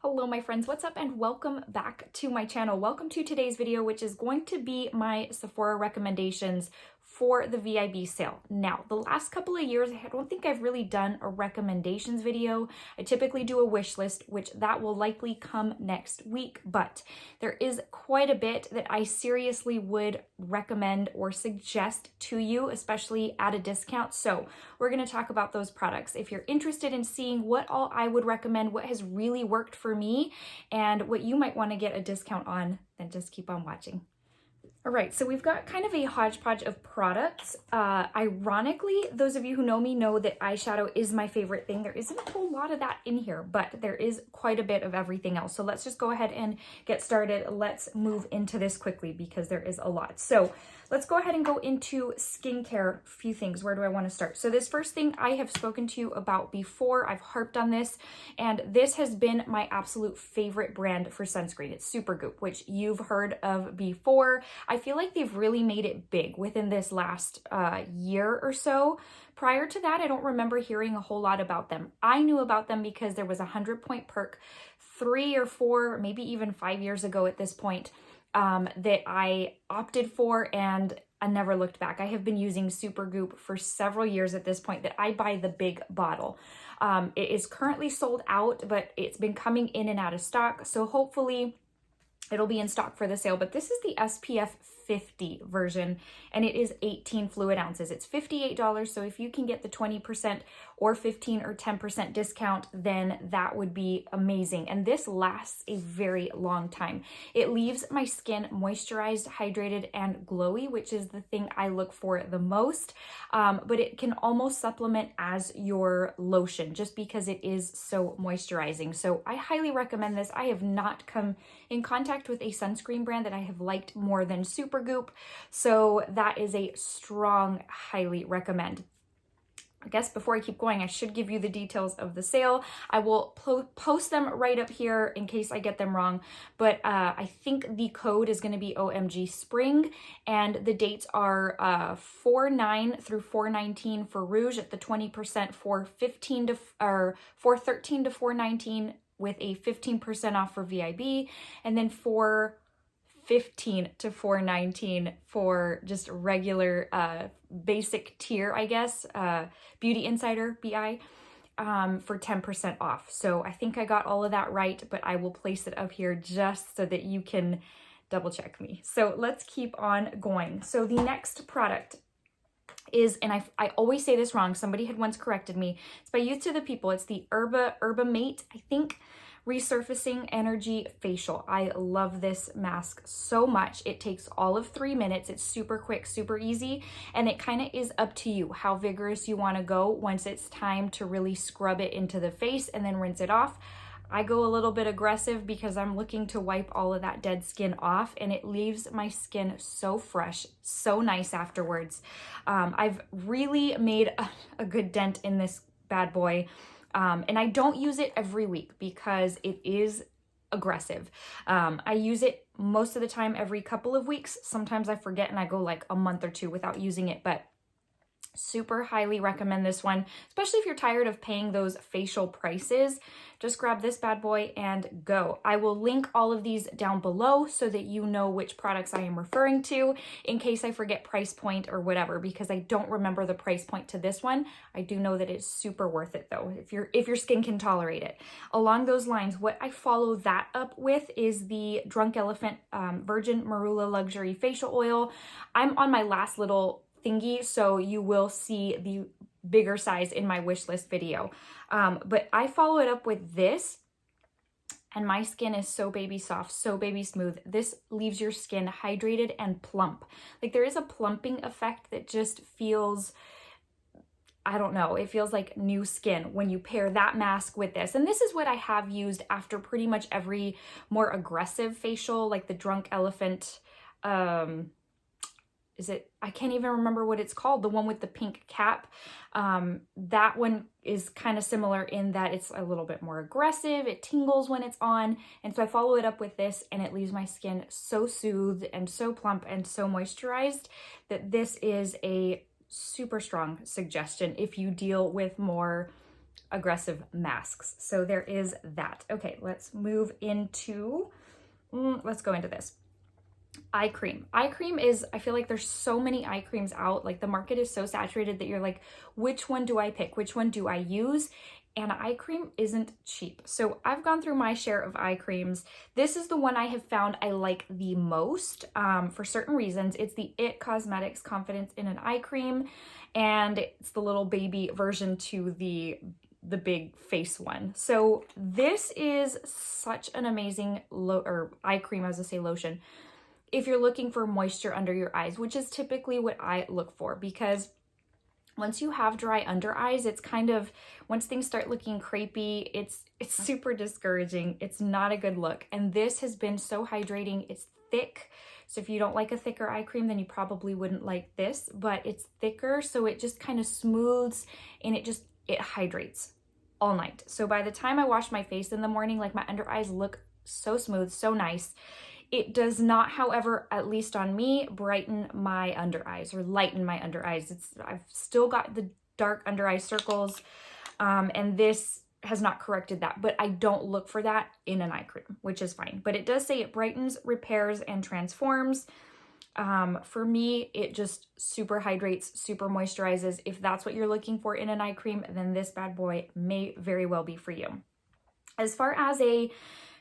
Hello my friends, what's up and welcome back to my channel. Welcome to today's video, which is going to be my Sephora recommendations for the VIB sale. Now, the last couple of years, I don't think I've really done a recommendations video. I typically do a wish list, which that will likely come next week, but there is quite a bit that I seriously would recommend or suggest to you, especially at a discount. So we're going to talk about those products. If you're interested in seeing what all I would recommend, what has really worked for me, and what you might want to get a discount on, then just keep on watching. All right, so we've got kind of a hodgepodge of products. Ironically, those of you who know me know that eyeshadow is my favorite thing. There isn't a whole lot of that in here, but there is quite a bit of everything else. So let's just go ahead and get started. Let's move into this quickly because there is a lot. So let's go ahead and go into skincare. A few things. Where do I want to start? So this first thing I have spoken to you about before. I've harped on this, and this has been my absolute favorite brand for sunscreen. It's Supergoop, which you've heard of before. I feel like they've really made it big within this last year or so. Prior to that, I don't remember hearing a whole lot about them. I knew about them because there was a 100-point perk 3 or 4, maybe even 5 years ago at this point, that I opted for, and I never looked back. I have been using Supergoop for several years at this point that I buy the big bottle. It is currently sold out, but it's been coming in and out of stock. So hopefully it'll be in stock for the sale, but this is the SPF 50 version, and it is 18 fluid ounces. It's $58, so if you can get the 20% or 15 or 10% discount, then that would be amazing. And this lasts a very long time. It leaves my skin moisturized, hydrated, and glowy, which is the thing I look for the most, but it can almost supplement as your lotion just because it is so moisturizing. So I highly recommend this. I have not come in contact with a sunscreen brand that I have liked more than Supergoop, so that is a strong, highly recommend. I guess before I keep going, I should give you the details of the sale. I will post them right up here in case I get them wrong, but I think the code is going to be OMG Spring, and the dates are 4/9 through 4/19 for Rouge at the 20%, 4/13 to 4/19 with a 15% off for VIB, and then 4/15 to 4/19 for just regular basic tier, I guess, Beauty Insider BI, for 10% off. So I think I got all of that right, but I will place it up here just so that you can double check me. So let's keep on going. So the next product is, and I always say this wrong, somebody had once corrected me, it's by Youth to the People. It's the Yerba Mate, I think, Resurfacing Energy Facial. I love this mask so much. It takes all of 3 minutes. It's super quick, super easy, and it kind of is up to you how vigorous you want to go once it's time to really scrub it into the face and then rinse it off. I go a little bit aggressive because I'm looking to wipe all of that dead skin off, and it leaves my skin so fresh, so nice afterwards. I've really made a good dent in this bad boy, and I don't use it every week because it is aggressive. I use it most of the time every couple of weeks. Sometimes I forget and I go like a month or 2 without using it, but super highly recommend this one, especially if you're tired of paying those facial prices. Just grab this bad boy and go. I will link all of these down below so that you know which products I am referring to in case I forget price point or whatever, because I don't remember the price point to this one. I do know that it's super worth it though, if your skin can tolerate it. Along those lines, what I follow that up with is the Drunk Elephant Virgin Marula Luxury Facial Oil. I'm on my last little thingy, so you will see the bigger size in my wish list video. But I follow it up with this, and my skin is so baby soft, so baby smooth. This leaves your skin hydrated and plump. Like, there is a plumping effect that just feels, I don't know, it feels like new skin when you pair that mask with this. And this is what I have used after pretty much every more aggressive facial, like the Drunk Elephant, I can't even remember what it's called, the one with the pink cap. That one is kind of similar in that it's a little bit more aggressive. It tingles when it's on. And so I follow it up with this, and it leaves my skin so soothed and so plump and so moisturized that this is a super strong suggestion if you deal with more aggressive masks. So there is that. Okay, let's move into, let's go into this. Eye cream. Eye cream is, I feel like there's so many eye creams out. Like the market is so saturated that you're like, which one do I pick? Which one do I use? And eye cream isn't cheap. So I've gone through my share of eye creams. This is the one I have found I like the most for certain reasons. It's the IT Cosmetics Confidence in an Eye Cream, and it's the little baby version to the big face one. So this is such an amazing eye cream, as I say, lotion, if you're looking for moisture under your eyes, which is typically what I look for, because once you have dry under eyes, it's kind of, once things start looking crepey, it's super discouraging. It's not a good look. And this has been so hydrating. It's thick. So if you don't like a thicker eye cream, then you probably wouldn't like this, but it's thicker. So it just kind of smooths and it hydrates all night. So by the time I wash my face in the morning, like my under eyes look so smooth, so nice. It does not, however, at least on me, brighten my under eyes or lighten my under eyes. I've still got the dark under eye circles, and this has not corrected that, but I don't look for that in an eye cream, which is fine. But it does say it brightens, repairs, and transforms. For me, it just super hydrates, super moisturizes. If that's what you're looking for in an eye cream, then this bad boy may very well be for you. As far as a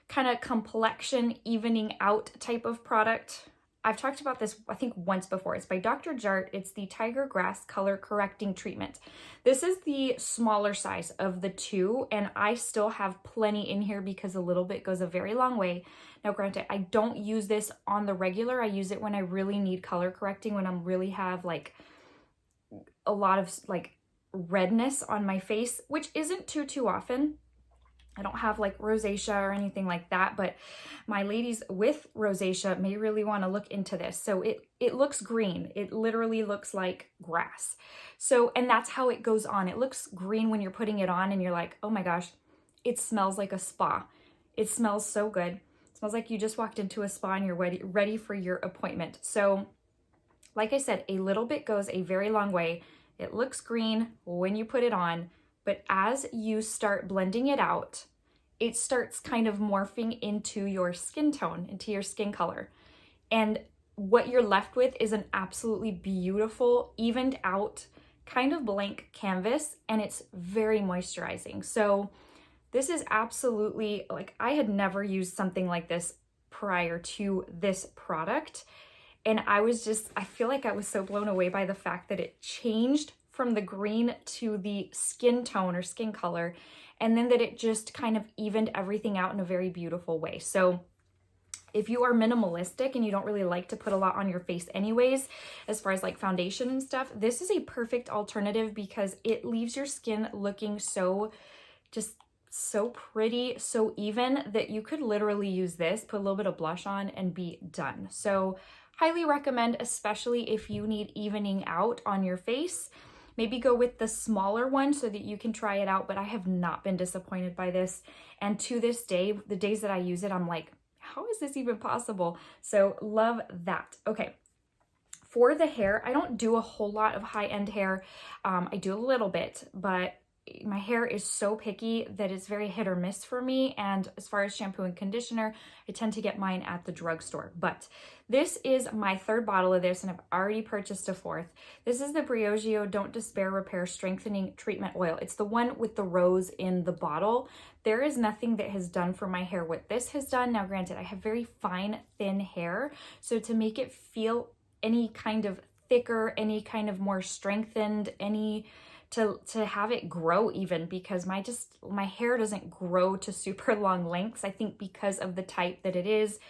kind of complexion evening out type of product, I've talked about this, I think, once before. It's by Dr. Jart. It's the Tiger Grass Color Correcting Treatment. This is the smaller size of the two, and I still have plenty in here because a little bit goes a very long way. Now, granted, I don't use this on the regular. I use it when I really need color correcting, when I really have like a lot of like redness on my face, which isn't too often. I don't have like rosacea or anything like that, but my ladies with rosacea may really want to look into this. So it looks green. It literally looks like grass. So, and that's how it goes on. It looks green when you're putting it on and you're like, oh my gosh, it smells like a spa. It smells so good. It smells like you just walked into a spa and you're ready for your appointment. So like I said, a little bit goes a very long way. It looks green when you put it on, but as you start blending it out, it starts kind of morphing into your skin tone, into your skin color. And what you're left with is an absolutely beautiful, evened out, kind of blank canvas, and it's very moisturizing. So this is absolutely, like, I had never used something like this prior to this product. And I feel like I was so blown away by the fact that it changed from the green to the skin tone or skin color, and then that it just kind of evened everything out in a very beautiful way. So if you are minimalistic and you don't really like to put a lot on your face anyways, as far as like foundation and stuff, this is a perfect alternative because it leaves your skin looking so pretty, so even, that you could literally use this, put a little bit of blush on, and be done. So highly recommend, especially if you need evening out on your face. Maybe go with the smaller one so that you can try it out, but I have not been disappointed by this. And to this day, the days that I use it, I'm like, how is this even possible? So love that. Okay. For the hair, I don't do a whole lot of high-end hair. I do a little bit, but my hair is so picky that it's very hit or miss for me. And as far as shampoo and conditioner, I tend to get mine at the drugstore. But this is my third bottle of this, and I've already purchased a fourth. This is the Briogeo Don't Despair Repair Strengthening Treatment Oil. It's the one with the rose in the bottle. There is nothing that has done for my hair what this has done. Now, granted, I have very fine, thin hair. So to make it feel any kind of thicker, any kind of more strengthened, to have it grow even, because my hair doesn't grow to super long lengths. I think because of the type that it is.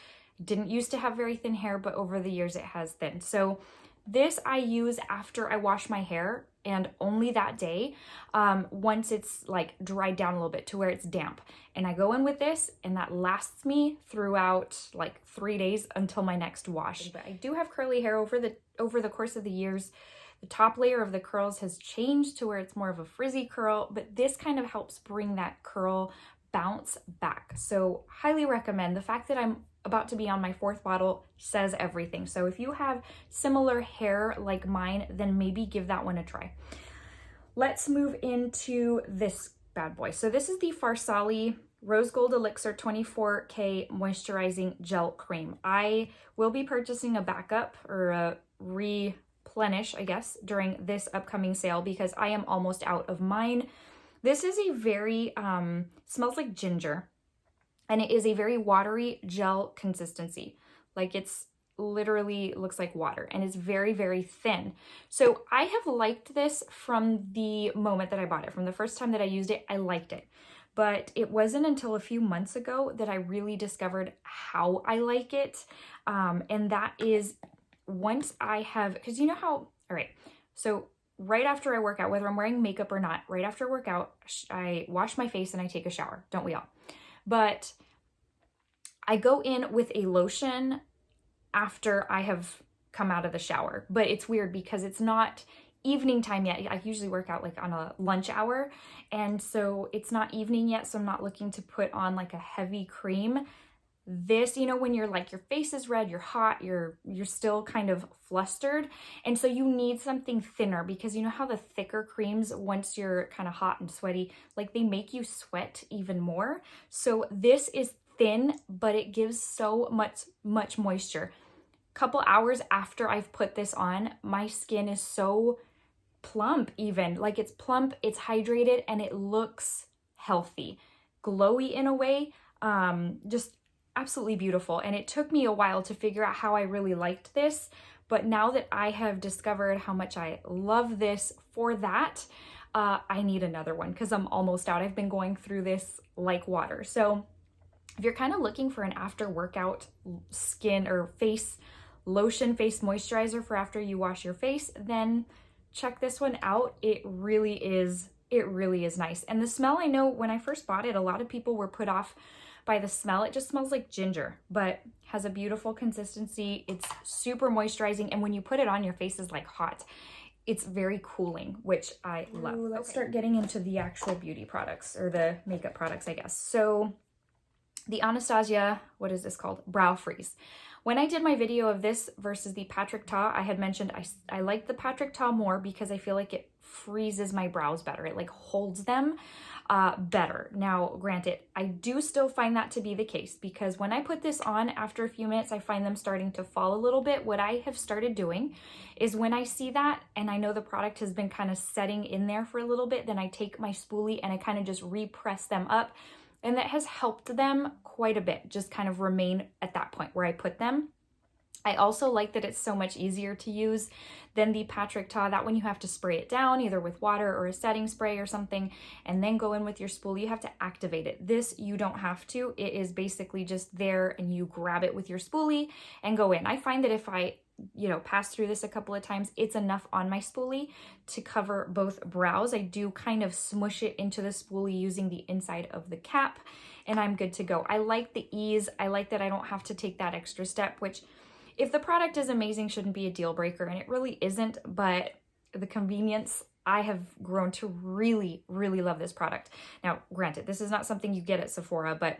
Didn't used to have very thin hair, but over the years it has thinned. So this I use after I wash my hair, and only that day, once it's like dried down a little bit to where it's damp. And I go in with this, and that lasts me throughout like 3 days until my next wash. But I do have curly hair over the course of the years. The top layer of the curls has changed to where it's more of a frizzy curl, but this kind of helps bring that curl bounce back. So highly recommend. The fact that I'm about to be on my fourth bottle says everything. So if you have similar hair like mine, then maybe give that one a try. Let's move into this bad boy. So this is the Farsali Rose Gold Elixir 24K Moisturizing Gel Cream. I will be purchasing a backup or a replenish, I guess, during this upcoming sale because I am almost out of mine. This is a very, smells like ginger, and it is a very watery gel consistency. Like it's literally looks like water and is very, very thin. So I have liked this from the moment that I bought it. From the first time that I used it, I liked it. But it wasn't until a few months ago that I really discovered how I like it. And that is once I have, because you know how, all right, so right after I work out, whether I'm wearing makeup or not, right after I work out, I wash my face and I take a shower, don't we all? But I go in with a lotion after I have come out of the shower. But it's weird because it's not evening time yet. I usually work out like on a lunch hour, and so it's not evening yet, so I'm not looking to put on like a heavy cream. This, you know, when you're like your face is red, you're hot, you're still kind of flustered, and so you need something thinner because you know how the thicker creams, once you're kind of hot and sweaty, like they make you sweat even more. So this is thin, but it gives so much moisture. Couple hours after I've put this on, my skin is so plump, even like it's plump, it's hydrated, and it looks healthy, glowy in a way, just absolutely beautiful. And it took me a while to figure out how I really liked this, but now that I have discovered how much I love this for that, I need another one because I'm almost out. I've been going through this like water. So if you're kind of looking for an after workout skin or face lotion, face moisturizer for after you wash your face, then check this one out. It really is nice. And the smell, I know when I first bought it, a lot of people were put off by the smell. It just smells like ginger, but has a beautiful consistency. It's super moisturizing. And when you put it on, your face is like hot. It's very cooling, which I love. Ooh, let's start getting into the actual beauty products or the makeup products, I guess. So the Anastasia, what is this called? Brow Freeze. When I did my video of this versus the Patrick Ta, I had mentioned I like the Patrick Ta more because I feel like it freezes my brows better. It like holds them better. Now, granted, I do still find that to be the case because when I put this on, after a few minutes, I find them starting to fall a little bit. What I have started doing is when I see that and I know the product has been kind of setting in there for a little bit, then I take my spoolie and I kind of just repress them up. And that has helped them quite a bit, just kind of remain at that point where I put them. I also like that it's so much easier to use than the Patrick Ta. That one you have to spray it down either with water or a setting spray or something, and then go in with your spoolie. You have to activate it. This, you don't have to. It is basically just there and you grab it with your spoolie and go in. I find that if I pass through this a couple of times, it's enough on my spoolie to cover both brows. I do kind of smush it into the spoolie using the inside of the cap, and I'm good to go. I like the ease. I like that I don't have to take that extra step, which if the product is amazing, shouldn't be a deal breaker, and it really isn't, but the convenience, I have grown to really, really love this product. Now, granted, this is not something you get at Sephora, but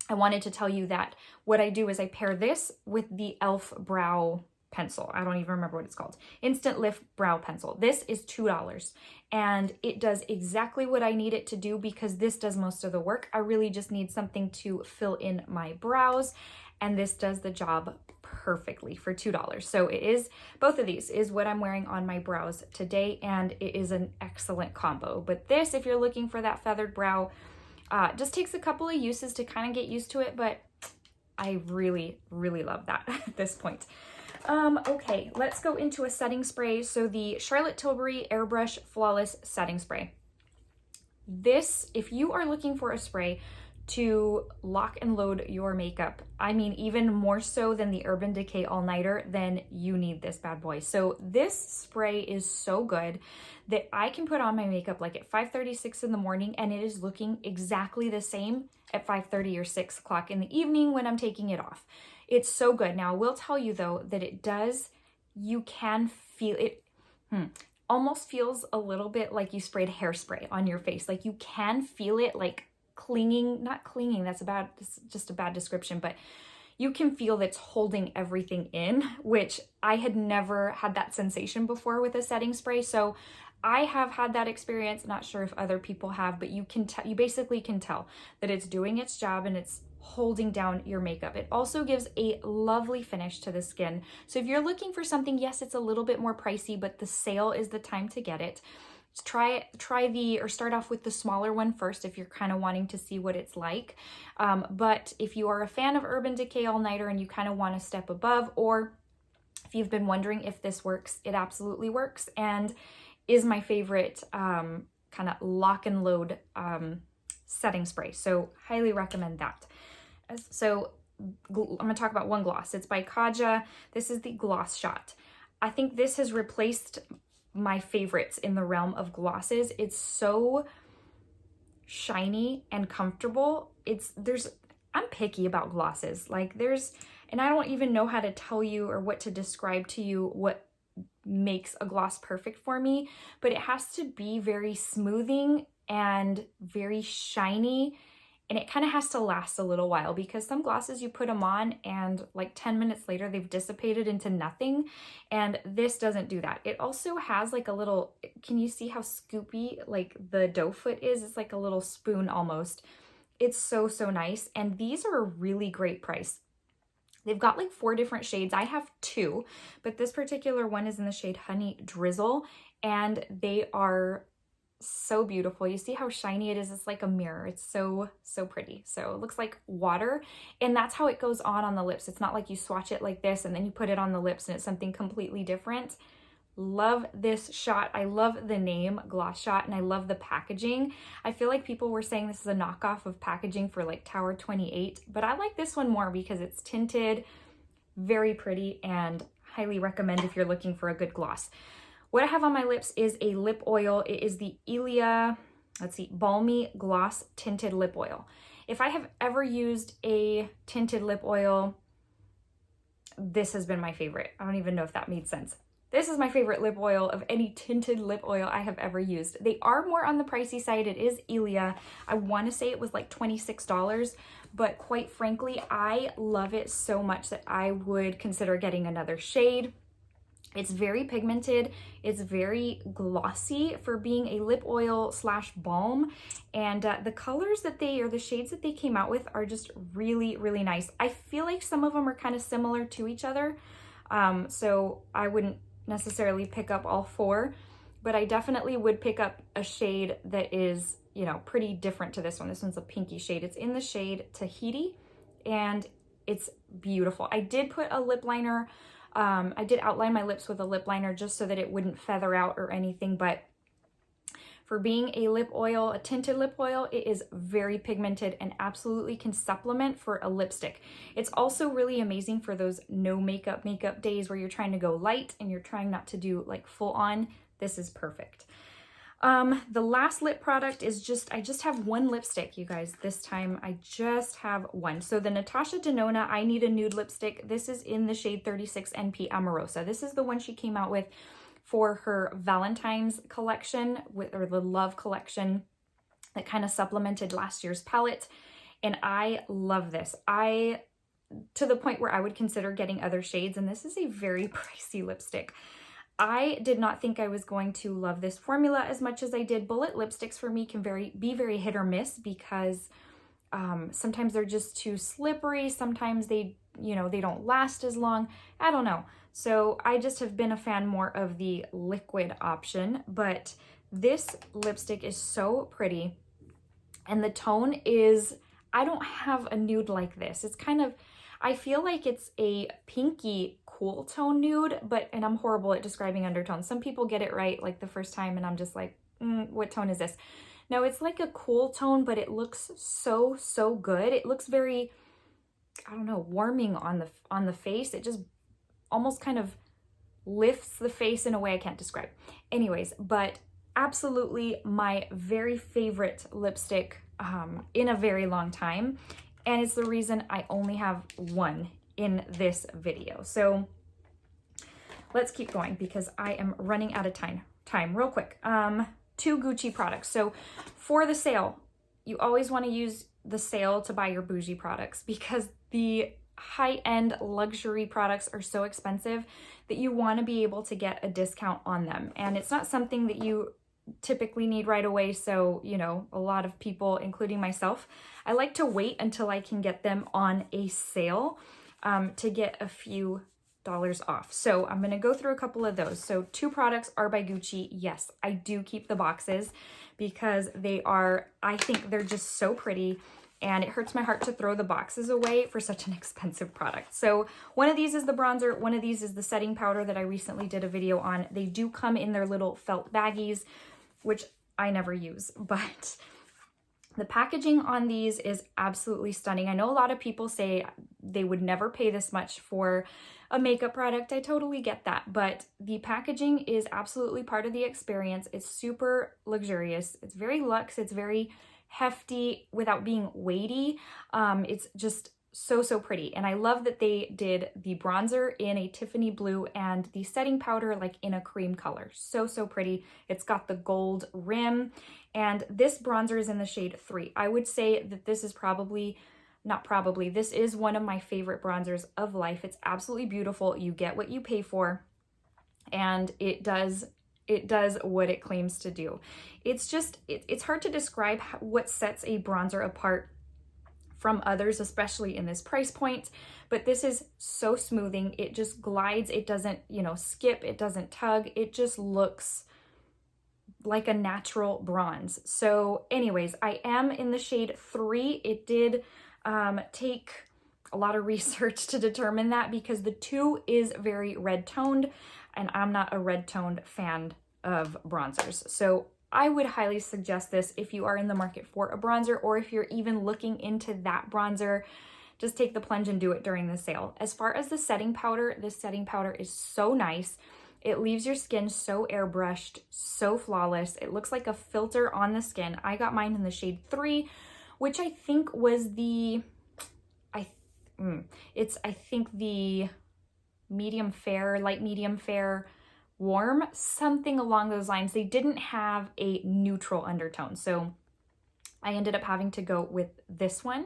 I wanted to tell you that what I do is I pair this with the e.l.f. brow pencil. I don't even remember what it's called. Instant Lift Brow Pencil. This is $2 and it does exactly what I need it to do because this does most of the work. I really just need something to fill in my brows, and this does the job perfectly for $2. So it is, both of these is what I'm wearing on my brows today, and it is an excellent combo. But this, if you're looking for that feathered brow, just takes a couple of uses to kind of get used to it, but I really, really love that at this point. Okay, let's go into a setting spray. So the Charlotte Tilbury Airbrush Flawless Setting Spray. This, if you are looking for a spray to lock and load your makeup, I mean, even more so than the Urban Decay All Nighter, then you need this bad boy. So this spray is so good that I can put on my makeup like at 5:36 in the morning and it is looking exactly the same at 5:30 or 6 o'clock in the evening when I'm taking it off. It's so good. Now, I will tell you though that it does, you can feel it, almost feels a little bit like you sprayed hairspray on your face. Like you can feel it like clinging, not clinging, that's just a bad description, but you can feel that's holding everything in, which I had never had that sensation before with a setting spray. So I have had that experience, not sure if other people have, but you basically can tell that it's doing its job and it's holding down your makeup. It also gives a lovely finish to the skin. So if you're looking for something, yes, it's a little bit more pricey, but the sale is the time to get it. Start off with the smaller one first if you're kind of wanting to see what it's like. But if you are a fan of Urban Decay All Nighter and you kind of want to step above, or if you've been wondering if this works, it absolutely works and is my favorite kind of lock and load setting spray. So highly recommend that. So I'm going to talk about one gloss. It's by Tatcha. This is the Gloss Shot. I think this has replaced my favorites in the realm of glosses. It's so shiny and comfortable. I'm picky about glosses. And I don't even know how to tell you or what to describe to you what makes a gloss perfect for me, but it has to be very smoothing and very shiny, and it kind of has to last a little while, because some glosses you put them on and like 10 minutes later they've dissipated into nothing, and this doesn't do that. It also has like a little, can you see how scoopy like the doe foot is? It's like a little spoon almost. It's so nice, and these are a really great price. They've got like 4 different shades. I have 2, but this particular one is in the shade Honey Drizzle, and they are so beautiful. You see how shiny it is? It's like a mirror. It's so pretty. So it looks like water, and that's how it goes on the lips. It's not like you swatch it like this and then you put it on the lips and it's something completely different. Love this shot. I love the name Gloss Shot, and I love the packaging. I feel like people were saying this is a knockoff of packaging for like Tower 28, but I like this one more because it's tinted, very pretty, and highly recommend if you're looking for a good gloss. What I have on my lips is a lip oil. It is the Ilia, Balmy Gloss Tinted Lip Oil. If I have ever used a tinted lip oil, this has been my favorite. I don't even know if that made sense. This is my favorite lip oil of any tinted lip oil I have ever used. They are more on the pricey side. It is Ilia. I want to say it was like $26, but quite frankly, I love it so much that I would consider getting another shade. It's very pigmented. It's very glossy for being a lip oil / balm. And the colors that the shades that they came out with are just really nice. I feel like some of them are kind of similar to each other. So I wouldn't necessarily pick up all 4, but I definitely would pick up a shade that is, you know, pretty different to this one. This one's a pinky shade. It's in the shade Tahiti, and it's beautiful. I did put a lip liner. I did outline my lips with a lip liner just so that it wouldn't feather out or anything, but for being a lip oil, a tinted lip oil, it is very pigmented and absolutely can supplement for a lipstick. It's also really amazing for those no makeup days where you're trying to go light and you're trying not to do like full on. This is perfect. The last lip product is I just have one lipstick, you guys. This time I just have one. So the Natasha Denona I Need a Nude lipstick. This is in the shade 36 NP Amorosa. This is the one she came out with for her Valentine's collection, or the Love collection that kind of supplemented last year's palette. And I love this. To the point where I would consider getting other shades, and this is a very pricey lipstick. I did not think I was going to love this formula as much as I did. Bullet lipsticks for me can be very hit or miss, because sometimes they're just too slippery. Sometimes they don't last as long. I don't know. So I just have been a fan more of the liquid option, but this lipstick is so pretty. And the tone is, I don't have a nude like this. It's kind of, I feel like it's a pinky cool tone nude, and I'm horrible at describing undertones. Some people get it right like the first time, and I'm just like, what tone is this? No, it's like a cool tone, but it looks so good. It looks very, I don't know, warming on the face. It just almost kind of lifts the face in a way I can't describe. Anyways, but absolutely my very favorite lipstick in a very long time. And it's the reason I only have one in this video. So let's keep going because I am running out of time real quick. 2 Gucci products. So for the sale, you always want to use the sale to buy your bougie products, because the high-end luxury products are so expensive that you want to be able to get a discount on them. And it's not something that you typically need right away. So, you know, a lot of people, including myself, I like to wait until I can get them on a sale to get a few dollars off. So I'm going to go through a couple of those. So 2 products are by Gucci. Yes, I do keep the boxes because they are, I think they're just so pretty, and it hurts my heart to throw the boxes away for such an expensive product. So one of these is the bronzer, one of these is the setting powder that I recently did a video on. They do come in their little felt baggies, which I never use, but the packaging on these is absolutely stunning. I know a lot of people say they would never pay this much for a makeup product. I totally get that, but the packaging is absolutely part of the experience. It's super luxurious. It's very luxe. It's very hefty without being weighty. It's just so pretty. And I love that they did the bronzer in a Tiffany blue and the setting powder like in a cream color. So pretty. It's got the gold rim, and this bronzer is in the shade 3. I would say that this is this is one of my favorite bronzers of life. It's absolutely beautiful. You get what you pay for, and it does what it claims to do. It's hard to describe what sets a bronzer apart from others, especially in this price point, but this is so smoothing. It just glides. It doesn't, you know, skip. It doesn't tug. It just looks like a natural bronze. So anyways, I am in the shade 3. It did take a lot of research to determine that because the 2 is very red toned, and I'm not a red toned fan of bronzers. So I would highly suggest this if you are in the market for a bronzer, or if you're even looking into that bronzer, just take the plunge and do it during the sale. As far as the setting powder, this setting powder is so nice. It leaves your skin so airbrushed, so flawless. It looks like a filter on the skin. I got mine in the shade 3, which I think was the, I think the medium fair, light medium fair, warm, something along those lines. They didn't have a neutral undertone, so I ended up having to go with this one,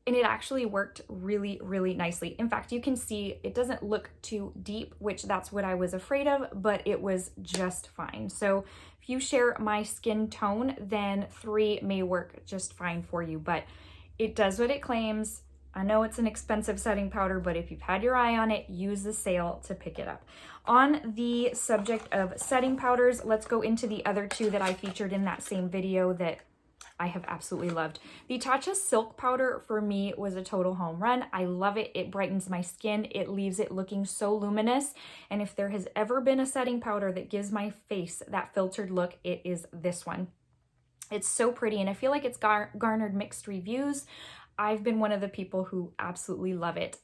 and it actually worked really nicely. In fact, you can see it doesn't look too deep, which that's what I was afraid of, but it was just fine. So if you share my skin tone, then 3 may work just fine for you, but it does what it claims. I know it's an expensive setting powder, but if you've had your eye on it, use the sale to pick it up. On the subject of setting powders, let's go into the other 2 that I featured in that same video that I have absolutely loved. The Tatcha Silk Powder for me was a total home run. I love it. It brightens my skin. It leaves it looking so luminous. And if there has ever been a setting powder that gives my face that filtered look, it is this one. It's so pretty, and I feel like it's garnered mixed reviews. I've been one of the people who absolutely love it.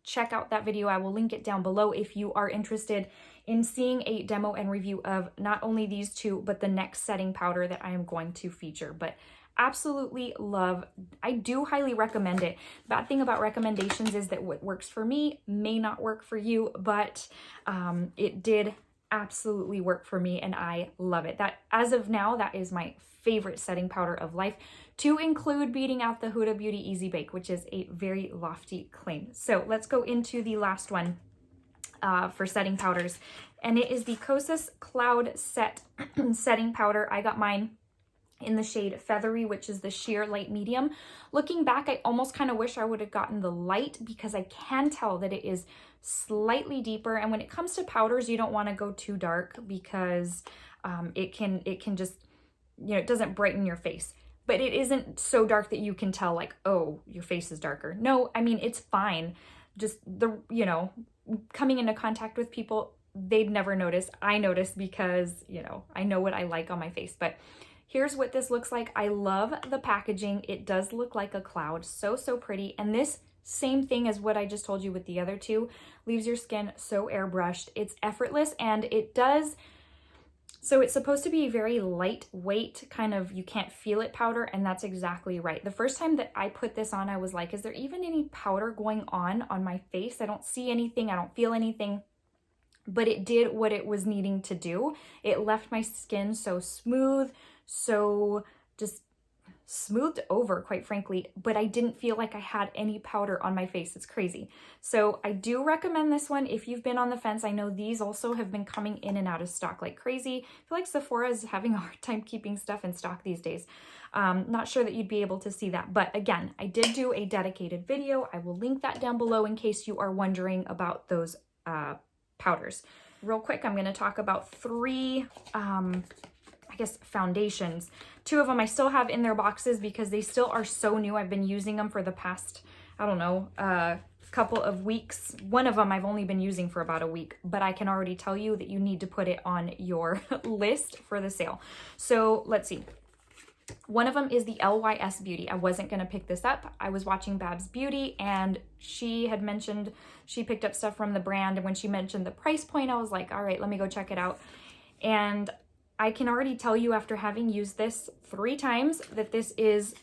Check out that video. I will link it down below if you are interested in seeing a demo and review of not only these 2, but the next setting powder that I am going to feature. But absolutely love. I do highly recommend it. Bad thing about recommendations is that what works for me may not work for you, but it did absolutely work for me, and I love it. That, as of now, that is my favorite setting powder of life, to include beating out the Huda Beauty Easy Bake, which is a very lofty claim. So let's go into the last one for setting powders, and it is the Kosas Cloud Set setting powder. I got mine in the shade Feathery, which is the sheer light medium. Looking back, I almost kind of wish I would have gotten the light, because I can tell that it is slightly deeper. And when it comes to powders, you don't want to go too dark, because it can just, you know, it doesn't brighten your face. But it isn't so dark that you can tell like, oh, your face is darker. No, I mean, it's fine. Just the, you know, coming into contact with people, they'd never notice. I notice because, you know, I know what I like on my face. But here's what this looks like. I love the packaging. It does look like a cloud. So pretty. And this, same thing as what I just told you with the other 2, leaves your skin so airbrushed. It's effortless, and it does. So it's supposed to be very lightweight, kind of, you can't feel it powder, and that's exactly right. The first time that I put this on, I was like, is there even any powder going on my face? I don't see anything. I don't feel anything. But it did what it was needing to do. It left my skin so smooth, so just smoothed over, quite frankly, but I didn't feel like I had any powder on my face. It's crazy. So I do recommend this one if you've been on the fence. I know these also have been coming in and out of stock like crazy. I feel like Sephora is having a hard time keeping stuff in stock these days. Not sure that you'd be able to see that, but again, I did do a dedicated video. I will link that down below in case you are wondering about those powders. Real quick, I'm going to talk about three I guess foundations. Two of them I still have in their boxes because they still are so new. I've been using them for the past, I don't know, couple of weeks. One of them I've only been using for about a week, but I can already tell you that you need to put it on your list for the sale. So let's see. One of them is the LYS Beauty. I wasn't going to pick this up. I was watching Babs Beauty and she had mentioned she picked up stuff from the brand. And when she mentioned the price point, I was like, all right, let me go check it out. And I can already tell you after having used this 3 times that this is,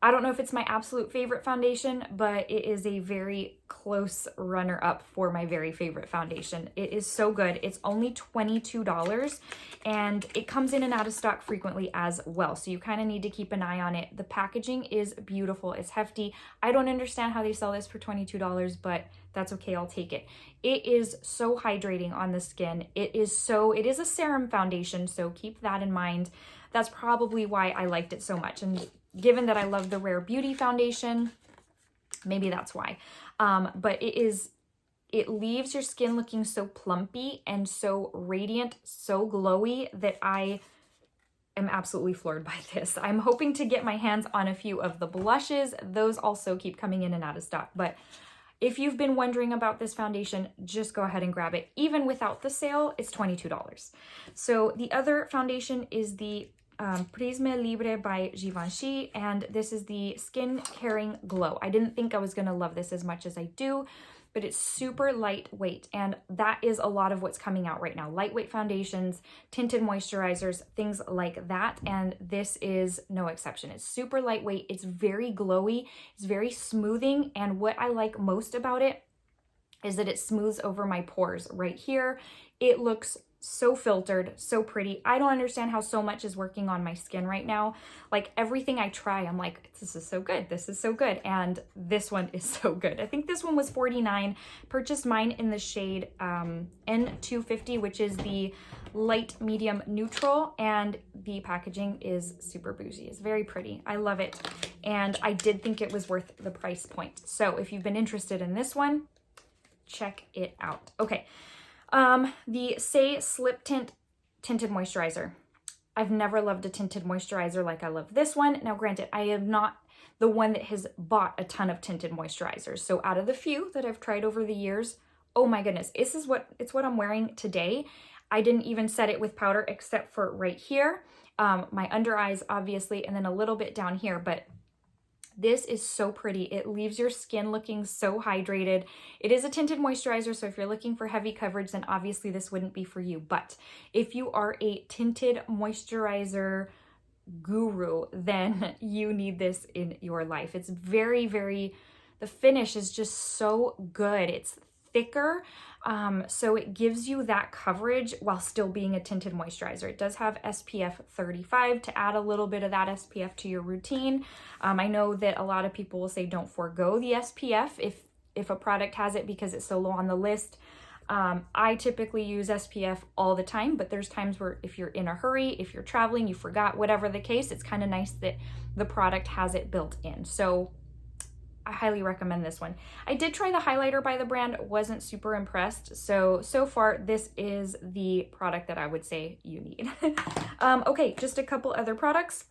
I don't know if it's my absolute favorite foundation, but it is a very close runner-up for my very favorite foundation. It is so good. It's only $22 and it comes in and out of stock frequently as well. So you kind of need to keep an eye on it. The packaging is beautiful. It's hefty. I don't understand how they sell this for $22, but that's okay. I'll take it. It is so hydrating on the skin. It is a serum foundation. So keep that in mind. That's probably why I liked it so much. And given that I love the Rare Beauty foundation, maybe that's why. But it leaves your skin looking so plumpy and so radiant, so glowy that I am absolutely floored by this. I'm hoping to get my hands on a few of the blushes. Those also keep coming in and out of stock. But if you've been wondering about this foundation, just go ahead and grab it. Even without the sale, it's $22. So the other foundation is the Prisme Libre by Givenchy, and this is the Skin Caring Glow. I didn't think I was going to love this as much as I do, but it's super lightweight, and that is a lot of what's coming out right now. Lightweight foundations, tinted moisturizers, things like that, and this is no exception. It's super lightweight, it's very glowy, it's very smoothing, and what I like most about it is that it smooths over my pores right here. It looks so filtered, so pretty. I don't understand how so much is working on my skin right now. Like everything I try, I'm like, this is so good. This is so good. And this one is so good. I think this one was $49. Purchased mine in the shade N250, which is the light medium neutral. And the packaging is super bougie. It's very pretty. I love it. And I did think it was worth the price point. So if you've been interested in this one, check it out. Okay. The Say Slip Tint Tinted Moisturizer. I've never loved a tinted moisturizer like I love this one. Now, granted, I am not the one that has bought a ton of tinted moisturizers. So out of the few that I've tried over the years, oh my goodness, it's what I'm wearing today. I didn't even set it with powder except for right here, my under eyes, obviously, and then a little bit down here, but this is so pretty. It leaves your skin looking so hydrated. It is a tinted moisturizer, so if you're looking for heavy coverage, then obviously this wouldn't be for you. But if you are a tinted moisturizer guru, then you need this in your life. It's very, the finish is just so good. It's thicker, so it gives you that coverage while still being a tinted moisturizer. It does have SPF 35 to add a little bit of that SPF to your routine. I know that a lot of people will say don't forego the SPF if a product has it because it's so low on the list. I typically use SPF all the time, but there's times where if you're in a hurry, if you're traveling, you forgot, whatever the case, it's kind of nice that the product has it built in. So I highly recommend this one. I did try the highlighter by the brand, wasn't super impressed. So far, this is the product that I would say you need. Okay, just a couple other products.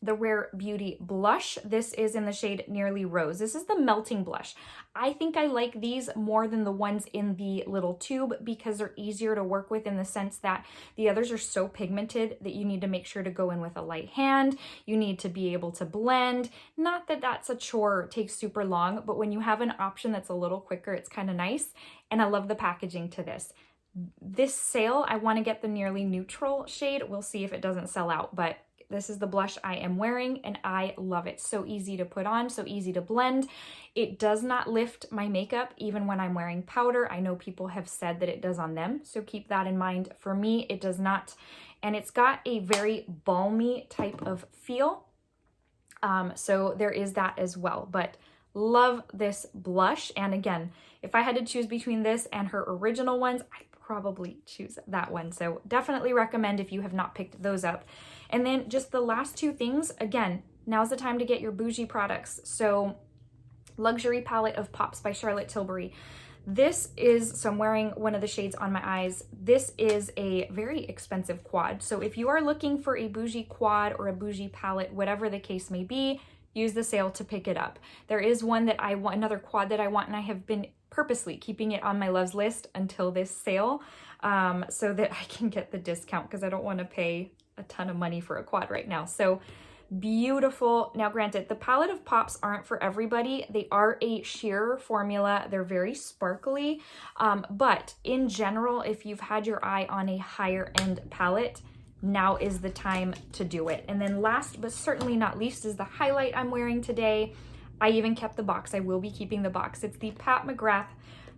The Rare Beauty blush. This is in the shade Nearly Rose. This is the melting blush. I think I like these more than the ones in the little tube because they're easier to work with in the sense that the others are so pigmented that you need to make sure to go in with a light hand. You need to be able to blend. Not that that's a chore, it takes super long, but when you have an option that's a little quicker, it's kind of nice. And I love the packaging to this. This sale, I want to get the Nearly Neutral shade. We'll see if it doesn't sell out, but this is the blush I am wearing and I love it. So easy to put on, so easy to blend. It does not lift my makeup even when I'm wearing powder. I know people have said that it does on them, so keep that in mind. For me, it does not. and it's got a very balmy type of feel. So there is that as well, but love this blush. And again, if I had to choose between this and her original ones, I'd probably choose that one. So definitely recommend if you have not picked those up. And then just the last two things, again, now's the time to get your bougie products. So Luxury Palette of Pops by Charlotte Tilbury. This is, so I'm wearing one of the shades on my eyes. This is a very expensive quad. So if you are looking for a bougie quad or a bougie palette, whatever the case may be, use the sale to pick it up. There is one that I want, another quad that I want, and I have been purposely keeping it on my loves list until this sale so that I can get the discount, because I don't want to pay a ton of money for a quad right now. So beautiful. Now, granted, the palette of Pops aren't for everybody. They are a sheer formula. They're very sparkly, but in general, if you've had your eye on a higher end palette, now is the time to do it. And then last but certainly not least is the highlight I'm wearing today. I even kept the box. I will be keeping the box. It's the Pat McGrath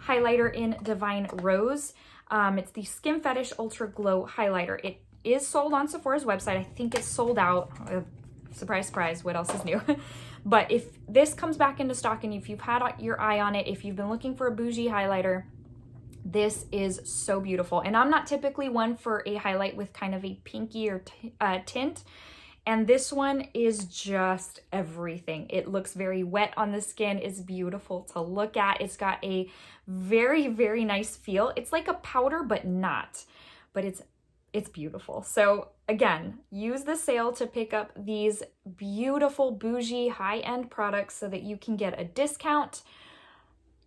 highlighter in Divine Rose. It's the Skin Fetish Ultra Glow highlighter. It is sold on Sephora's website. I think it's sold out. Surprise, surprise, what else is new? But if this comes back into stock and if you've had your eye on it, if you've been looking for a bougie highlighter, this is so beautiful. And I'm not typically one for a highlight with kind of a pinky or tint. And this one is just everything. It looks very wet on the skin. It's beautiful to look at. It's got a very, very nice feel. It's like a powder, but not. But it's beautiful. So again, use the sale to pick up these beautiful bougie high-end products so that you can get a discount.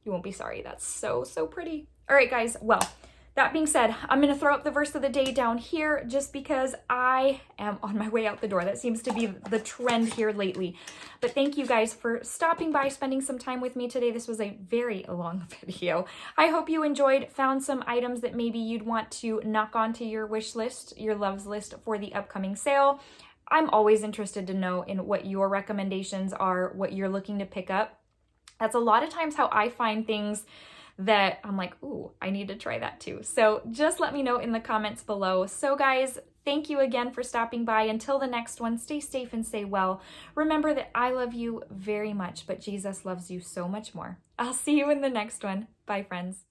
You won't be sorry. That's so, so pretty. All right, guys. Well, that being said, I'm going to throw up the verse of the day down here just because I am on my way out the door. That seems to be the trend here lately. But thank you guys for stopping by, spending some time with me today. This was a very long video. I hope you enjoyed, found some items that maybe you'd want to knock onto your wish list, your loves list for the upcoming sale. I'm always interested to know in what your recommendations are, what you're looking to pick up. That's a lot of times how I find things that I'm like, ooh, I need to try that too. So just let me know in the comments below. So guys, thank you again for stopping by. Until the next one, stay safe and stay well. Remember that I love you very much, but Jesus loves you so much more. I'll see you in the next one. Bye, friends.